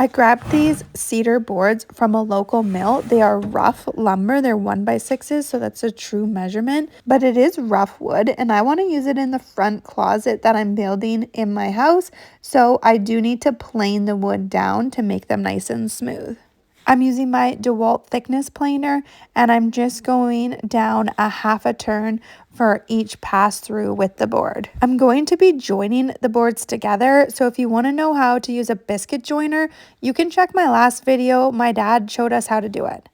I grabbed these cedar boards from a local mill. They are rough lumber. They're 1x6s, so that's a true measurement. But it is rough wood, and I want to use it in the front closet that I'm building in my house. So I do need to plane the wood down to make them nice and smooth. I'm using my DeWalt thickness planer, and I'm just going down a half a turn for each pass through with the board. I'm going to be joining the boards together, so if you want to know how to use a biscuit joiner, you can check my last video. My dad showed us how to do it.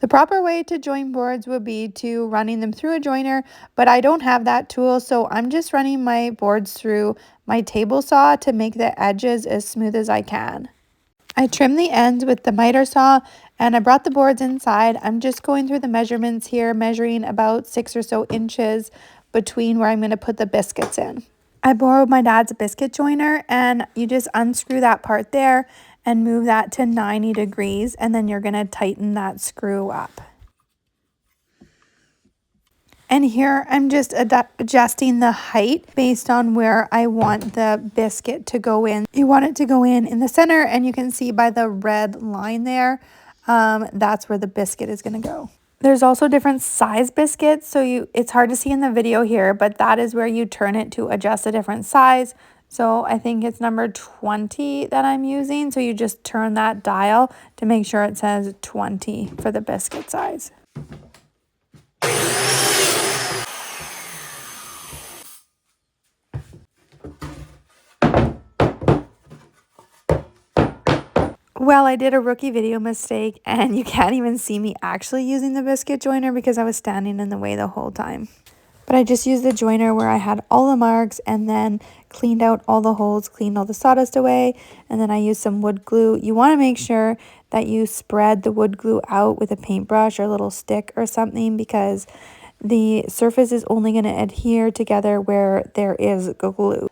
The proper way to join boards would be to running them through a joiner, but I don't have that tool, so I'm just running my boards through my table saw to make the edges as smooth as I can. I trimmed the ends with the miter saw, and I brought the boards inside. I'm just going through the measurements here, measuring about 6 or so inches between where I'm going to put the biscuits in. I borrowed my dad's biscuit joiner, and you just unscrew that part there and move that to 90 degrees, and then you're going to tighten that screw up. And here I'm just adjusting the height based on where I want the biscuit to go in. You want it to go in the center, and you can see by the red line there, that's where the biscuit is going to go. There's also different size biscuits, so it's hard to see in the video here, but that is where you turn it to adjust a different size. So I think it's number 20 that I'm using. So you just turn that dial to make sure it says 20 for the biscuit size. Well, I did a rookie video mistake, and you can't even see me actually using the biscuit joiner because I was standing in the way the whole time. But I just used the joiner where I had all the marks and then cleaned out all the holes, cleaned all the sawdust away, and then I used some wood glue. You want to make sure that you spread the wood glue out with a paintbrush or a little stick or something, because the surface is only going to adhere together where there is glue.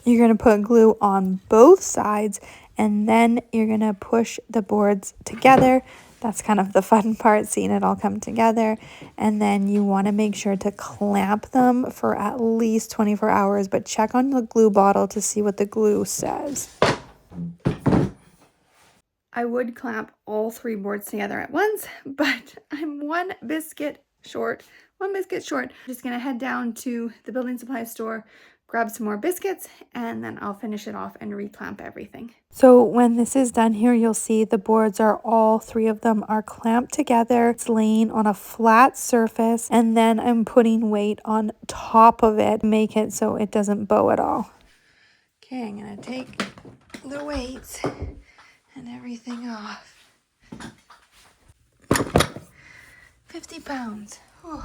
You're going to put glue on both sides, and then you're going to push the boards together. That's kind of the fun part, seeing it all come together. And then you want to make sure to clamp them for at least 24 hours, but check on the glue bottle to see what the glue says. I would clamp all 3 boards together at once, but I'm one biscuit short. I'm just going to head down to the building supply store, grab some more biscuits, and then I'll finish it off and reclamp everything. So when this is done here, you'll see the boards are all 3 of them are clamped together. It's laying on a flat surface, and then I'm putting weight on top of it to make it so it doesn't bow at all. Okay, I'm gonna take the weights and everything off. 50 pounds. Whew.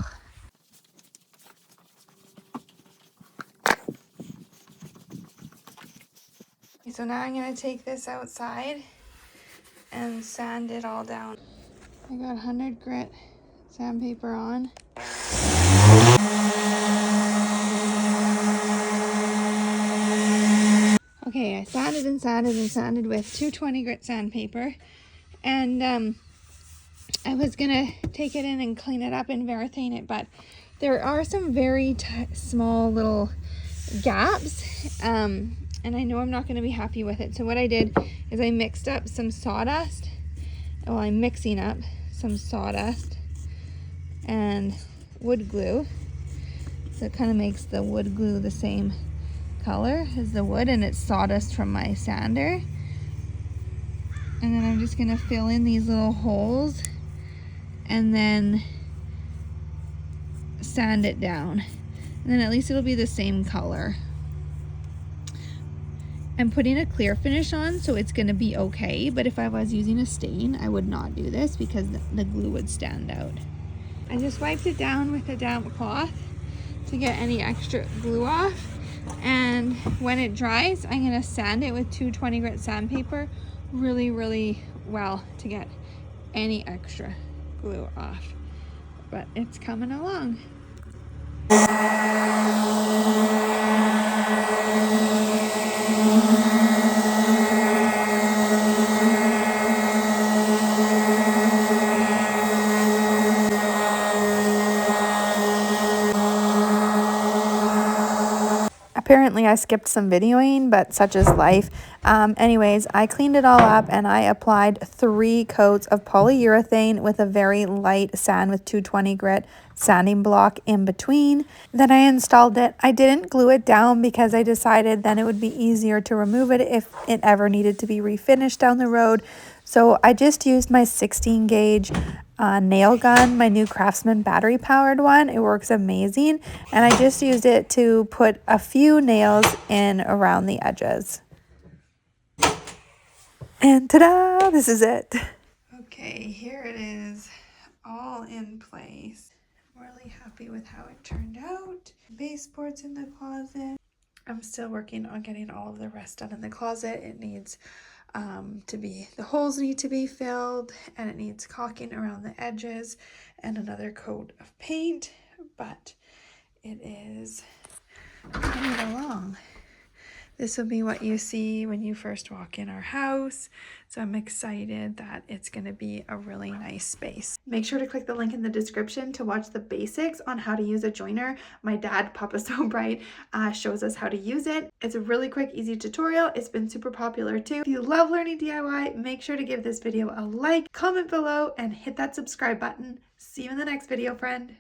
So now I'm going to take this outside and sand it all down. I got 100 grit sandpaper on. Okay, I sanded and sanded and sanded with 220 grit sandpaper. And I was going to take it in and clean it up and verathane it, but there are some very small little gaps. And I know I'm not going to be happy with it. So what I did is I mixed up some sawdust. Well, I'm mixing up some sawdust and wood glue. So it kind of makes the wood glue the same color as the wood, and it's sawdust from my sander. And then I'm just going to fill in these little holes and then sand it down. And then at least it'll be the same color. I'm putting a clear finish on, so it's going to be okay, but if I was using a stain, I would not do this because the glue would stand out. I just wiped it down with a damp cloth to get any extra glue off. And when it dries, I'm gonna sand it with 220 grit sandpaper really well to get any extra glue off. But it's coming along. Apparently I skipped some videoing, but such is life. Anyways, I cleaned it all up and I applied 3 coats of polyurethane with a very light sand with 220 grit sanding block in between. Then I installed it. I didn't glue it down because I decided then it would be easier to remove it if it ever needed to be refinished down the road. So I just used my 16 gauge nail gun, my new Craftsman battery powered one. It works amazing, and I just used it to put a few nails in around the edges. And ta-da, this is it. Okay, here it is, all in place. I'm really happy with how it turned out. Baseboards in the closet. I'm still working on getting all of the rest done in the closet. It needs the holes need to be filled, and it needs caulking around the edges and another coat of paint, but it is coming along. This will be what you see when you first walk in our house. So I'm excited that it's going to be a really nice space. Make sure to click the link in the description to watch the basics on how to use a joiner. My dad, Papa So Bright, shows us how to use it. It's a really quick, easy tutorial. It's been super popular too. If you love learning DIY, make sure to give this video a like, comment below, and hit that subscribe button. See you in the next video, friend.